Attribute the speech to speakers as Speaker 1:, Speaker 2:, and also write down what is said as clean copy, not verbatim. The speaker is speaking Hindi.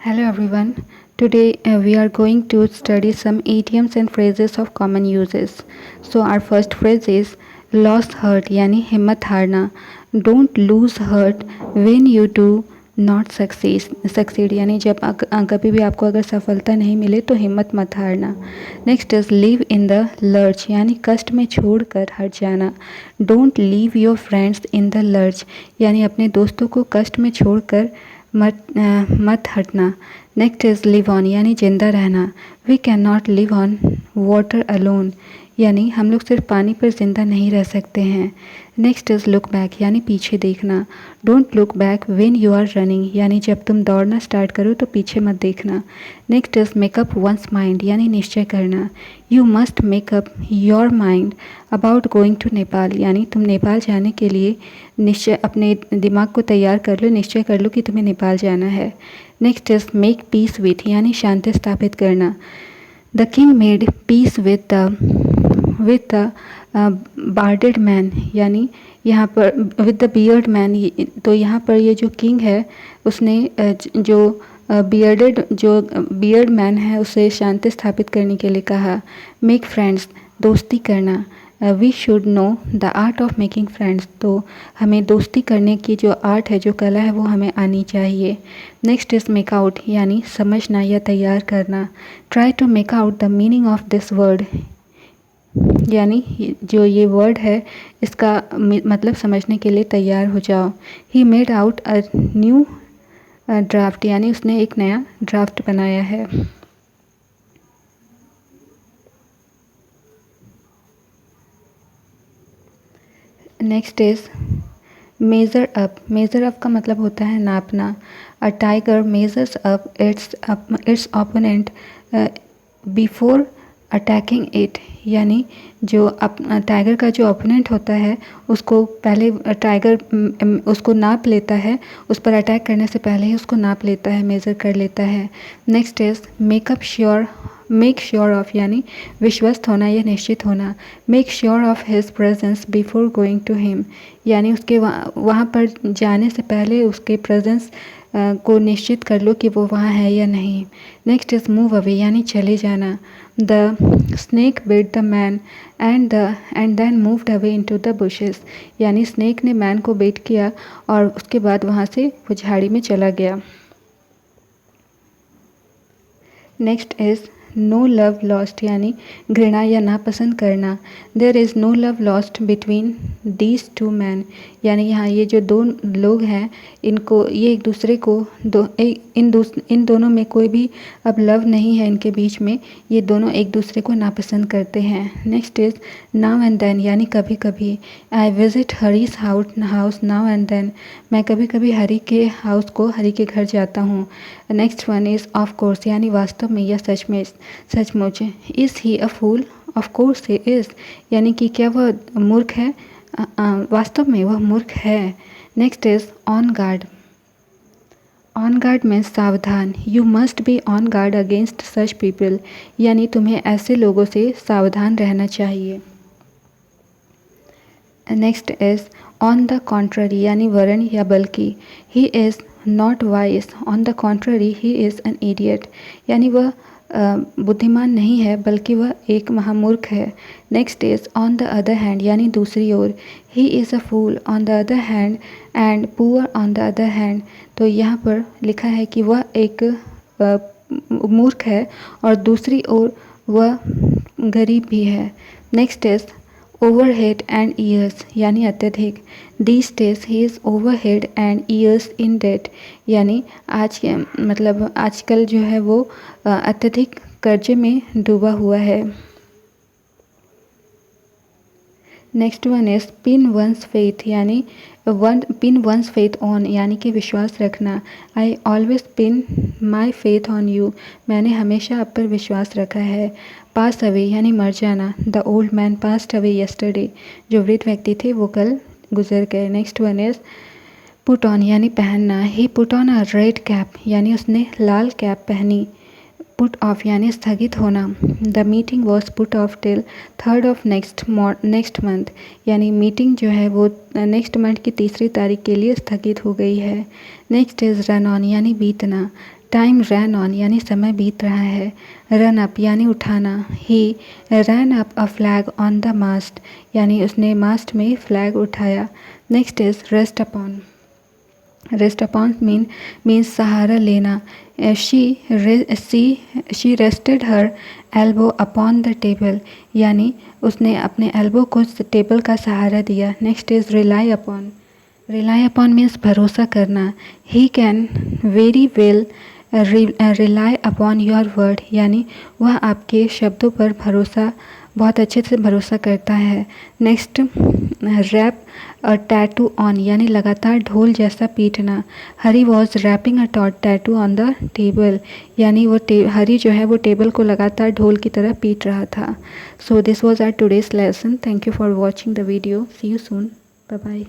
Speaker 1: Hello everyone. Today we are going to study some idioms and phrases of common uses. So our first phrase is lost heart यानी हिम्मत हारना. Don't lose heart when you do not succeed यानी जब कभी भी आपको अगर सफलता नहीं मिले तो हिम्मत मत हारना. Next is live in the lurch यानी कष्ट में छोड़कर हट जाना. Don't leave your friends in the lurch यानी अपने दोस्तों को कष्ट में छोड़कर मत हटना. नेक्स्ट इज़ लिव ऑन यानी जिंदा रहना. We can not live on water alone यानी हम लोग सिर्फ पानी पर ज़िंदा नहीं रह सकते हैं. नेक्स्ट इज़ लुक बैक यानी पीछे देखना. Don't look back when you are running यानी जब तुम दौड़ना स्टार्ट करो तो पीछे मत देखना. Next is make up one's mind यानी निश्चय करना. You must make up your mind about going to Nepal यानी तुम नेपाल जाने के लिए निश्चय अपने दिमाग को तैयार कर लो, निश्चय कर लो कि तुम्हें नेपाल जाना है. Next is make peace with यानी शांति स्थापित करना. The king made peace with the bearded man यानी यहाँ पर विद द बियर्ड मैन. तो यहाँ पर ये जो किंग है उसने जो बियर्ड मैन है उसे शांति स्थापित करने के लिए कहा. मेक फ्रेंड्स दोस्ती करना. We should know the art of making friends तो हमें दोस्ती करने की जो आर्ट है, जो कला है, वो हमें आनी चाहिए. नेक्स्ट इज़ मेक आउट यानी समझना या तैयार करना. Try to make out the meaning of this word यानी जो ये वर्ड है इसका मतलब समझने के लिए तैयार हो जाओ. He made out a new draft यानी उसने एक नया ड्राफ्ट बनाया है. Next is measure up. Measure up का मतलब होता है नापना. A tiger measures up it's opponent before attacking it यानी जो टाइगर का जो ओपोनेंट होता है उसको पहले टाइगर उसको नाप लेता है, उस पर अटैक करने से पहले ही उसको नाप लेता है, मेज़र कर लेता है. Next is make sure of यानी विश्वस्त होना या निश्चित होना. Make sure of his presence before going to him यानी उसके वहाँ पर जाने से पहले उसके प्रेजेंस को निश्चित कर लो कि वो वहाँ है या नहीं. नेक्स्ट इज़ मूव अवे यानी चले जाना. The snake bit the man and then moved away into the bushes यानी स्नेक ने मैन को बिट किया और उसके बाद वहाँ से वो झाड़ी में चला गया. Next is no love lost यानी घृणा या नापसंद करना. There is no love lost between these two man यानी यहाँ ये जो दो लोग हैं इनको ये एक दूसरे को इन दोनों में कोई भी अब लव नहीं है इनके बीच में, ये दोनों एक दूसरे को नापसंद करते हैं. Next is now and then यानी कभी कभी. I visit Hari's house now and then मैं कभी कभी हरी के हाउस को हरी के घर जाता हूँ. Next one is of course यानी वास्तव में या सचमुच. Is he a fool. Of course he is यानी कि क्या वह मूर्ख है, वास्तव में वह मूर्ख है. Next is on guard. On guard means सावधान. You must be on guard against such people यानी तुम्हें ऐसे लोगों से सावधान रहना चाहिए. Next is on the contrary यानी वरन या बल्कि. He is not wise. On the contrary he is an idiot यानी वह बुद्धिमान नहीं है बल्कि वह एक महामूर्ख है. Next is on the other hand यानी दूसरी ओर. He is a fool on the other hand and poor on the other hand. तो यहाँ पर लिखा है कि वह एक मूर्ख है और दूसरी ओर वह गरीब भी है. Next is over head and ears यानी अत्यधिक. These days he is over head and ears in debt यानी मतलब आजकल जो है वो अत्यधिक कर्जे में डूबा हुआ है. Next one is pin one's faith यानी पिन वंस फेथ ऑन यानी कि विश्वास रखना. I always pin my faith on you मैंने हमेशा आप पर विश्वास रखा है. पास अवे यानी मर जाना. The old man passed away yesterday जो वृद्ध व्यक्ति थे वो कल गुजर गए. Next one is put on यानी पहनना. He put on a red cap यानी उसने लाल कैप पहनी. पुट ऑफ यानी स्थगित होना. The meeting was put off till 3rd of next month यानी मीटिंग जो है वो नेक्स्ट मंथ की 3 तारीख के लिए स्थगित हो गई है. नेक्स्ट इज़ रन ऑन यानी बीतना. टाइम रन ऑन यानी समय बीत रहा है। रन अप यानी उठाना। He run up a flag on the mast यानी उसने मास्ट में फ्लैग उठाया। Next is rest upon. Rest upon means सहारा लेना। She rested her elbow upon the table यानी उसने अपने एल्बो को टेबल का सहारा दिया। Next is rely upon. Rely upon means भरोसा करना। He can very well rely upon your word यानी वह आपके शब्दों पर बहुत अच्छे से भरोसा करता है। Next rap a tattoo on यानी लगातार ढोल जैसा पीटना। Harry was rapping a tattoo on the table यानी वो हरी जो है वो टेबल को लगातार ढोल की तरह पीट रहा था। So this was our today's lesson. Thank you for watching the video. See you soon. Bye bye.